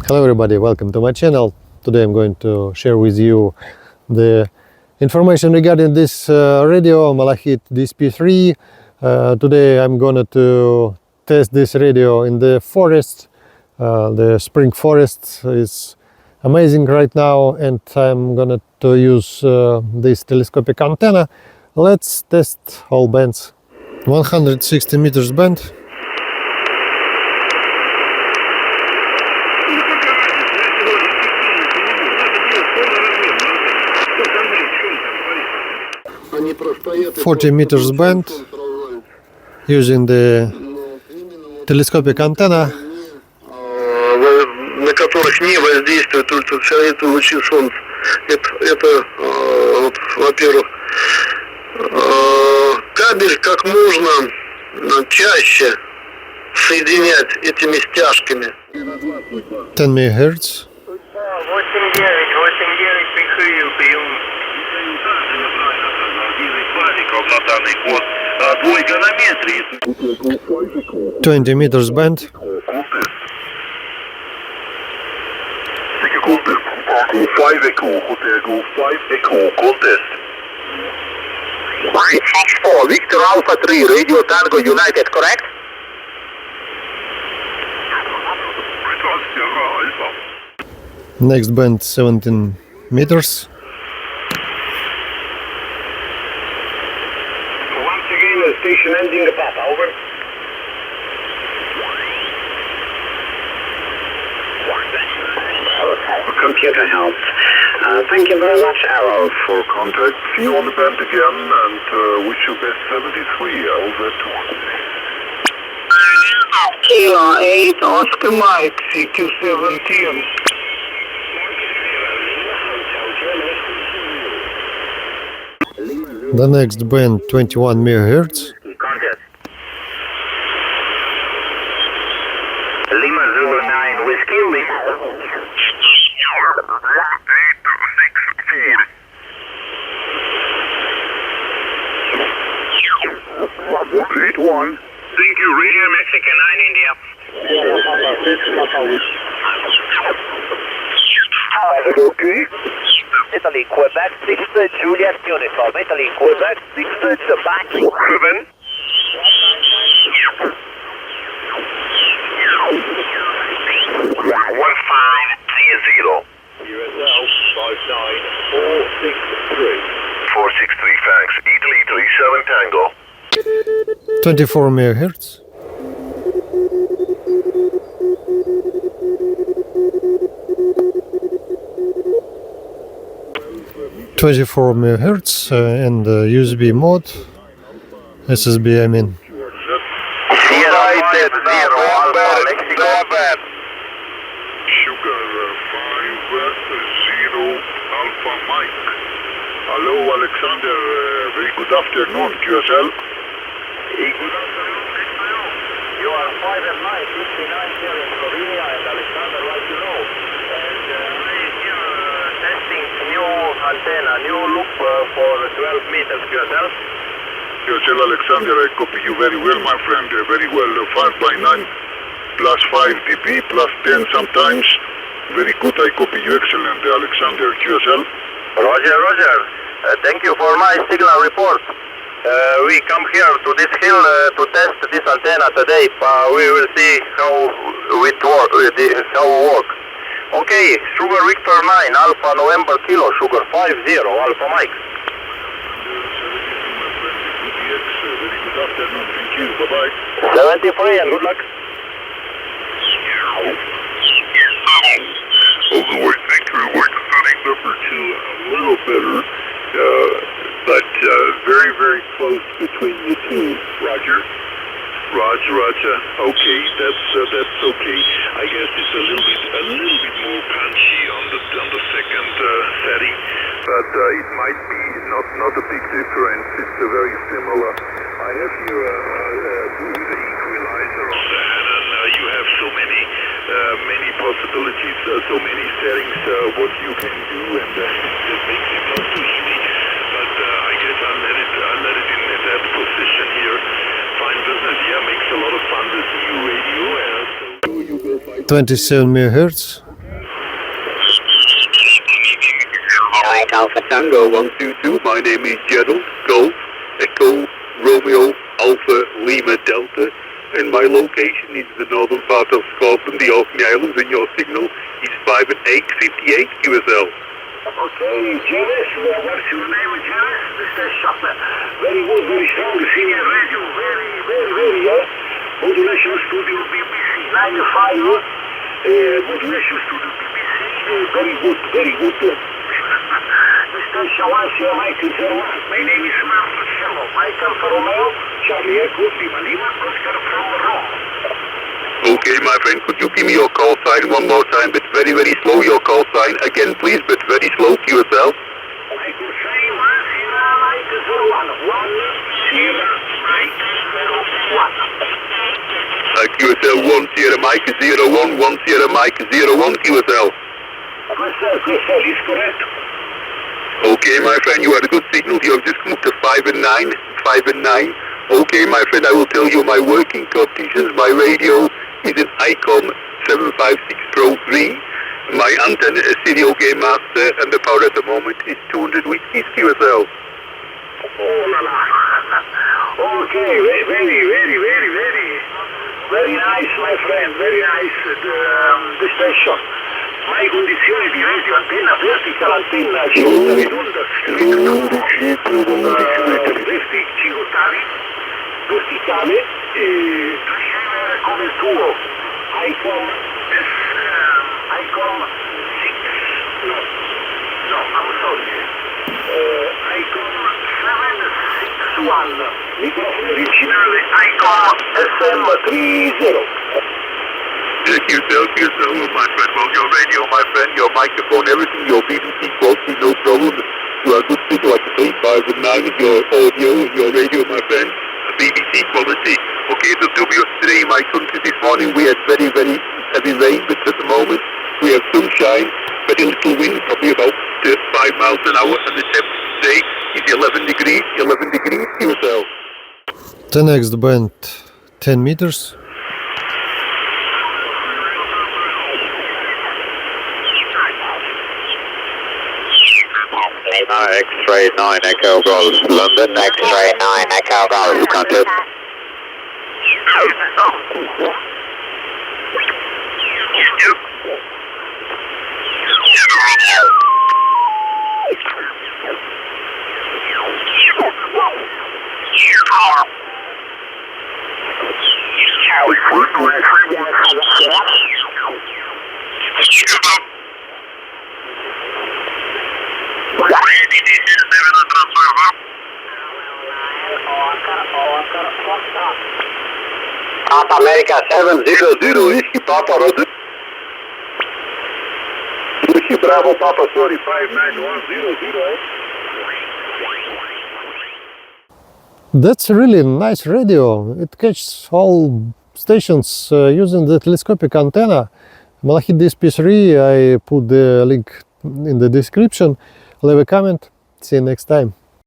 Hello everybody, welcome to my channel. Today I'm going to share with you the information regarding this radio, Malahit DSP3. Today I'm going to test this radio in the forest. The spring forest is amazing right now, and I'm going to use this telescopic antenna. Let's test all bands. 160 meters band. ,40 meters band using the telescopic antenna. На которых не воздействует ультрафиолетовые лучи солнца. Это во-первых, кабель как можно чаще соединять этими стяжками. 10 MHz. 20 meters band. 5 echo contest. 4 Victor Alpha 3 Radio Tango United, correct? Next band 17 meters. Once again, station ending Papa, over. Computer help. Thank you very much, Arrow. For contact, see you on the band again, and wish you best 73, over to Kilo 8, Oscar Mike, CQ17. The next band 21 MHz. Contest. Lima 09, Whiskey Lima. 81. Thank you, Radio Mexican 9 India. Okay. Italy, Quebec 6, Juliet Uniform. Italy, Quebec 6, back 7. USL 59463. 463, thanks. Italy 7 Tango. 24 MHz. 24 MHz and USB mode. SSB, I mean. United 0, Alpha Mexico. Sugar 5 0 Alpha Mike. Hello, Alexander. Very good afternoon, QSL. Good afternoon, you are 5 and 9, 59 here in Slovenia, and Alexander, like you know. And I am here testing new antenna, new loop for 12 meters, QSL. QSL Alexander, I copy you very well, my friend. Very well. 5 by 9 plus 5 dB plus 10 sometimes. Very good, I copy you. Excellent, Alexander, QSL. Roger, Roger. Thank you for my signal report. We come here to this hill to test this antenna today. We will see how it work. Okay, Sugar Victor 9, Alpha November Kilo, Sugar 50, Alpha Mike. Very good afternoon. Thank you. Bye-bye. 73 and good luck. Overweight, thank you. We're setting number 2 a little better, but very, very close between the two. Roger. Roger. Okay, that's okay. I guess it's a little bit more punchy on the second setting, but it might be not a big difference. It's very similar. I have here the equalizer on the Hanon. You have so many possibilities, so many settings. What you can do, and that makes it not too easy. But I guess I'll let it in that position here. Fine business, yeah, makes a lot of fun, this new radio. 27 MHz. Mike Alpha Tango 122. My name is Gerald, Golf, Echo, Romeo, Alpha, Lima, Delta, and my location is the northern part of Scotland, the Orkney Islands, and your signal is 5 and 858 QSL. Okay, Jarvis, what's your name, Jarvis? Mr. Shopper. Very good, very strong, senior radio. Very, yes. Modulation Studio BBC 95, Modulation Studio BBC, very good. Mr. Shawasia, Michael Zerman. My name is Marcelo. Michael Romeo, Charlie Echo, Lima Lima, Oscar from Rome. Okay, my friend, could you give me your call sign one more time, but very, very slow? Your call sign again, please, but very slow, QSL. Michael say 1001. 1001. QSL 10 Mike 01, 10 Mike 01 QSL. QSL is correct. Okay, my friend, you had a good signal. You have just come up to 5 and 9. Okay, my friend, I will tell you my working conditions. My radio is an ICOM 756 Pro 3. My antenna is Stereo Game Master, and the power at the moment is 200 watts QSL. Oh la la. Okay, very nice, my friend, very nice. The station. My condizioni di radio antenna, vertical antenna, 50 onda, verticale, ricevere come il tuo ICOM 6, no, I'm sorry, ICOM 761, microfono originale ICOM SM30. QSL, my friend. Well, your radio, my friend, your microphone, everything, your BBC quality, no problem. You are good signal, like I say, 5 and 9 of your audio, your radio, my friend. BBC quality. Okay, the today in my country this morning we had very, very heavy rain, but at the moment we have sunshine, very little wind, probably about 5 miles an hour, and the temperature today is 11 degrees QSL. The next band 10 meters. X-ray 9 Echo Golf, London X-ray 9 Echo Golf, contact. Papa America 700, Whiskey Papa Roger. Whiskey Bravo Papa, sorry, 59100. That's a really nice radio. It catches all stations using the telescopic antenna. Malahit DSP3, I put the link in the description. Leave a comment. See you next time.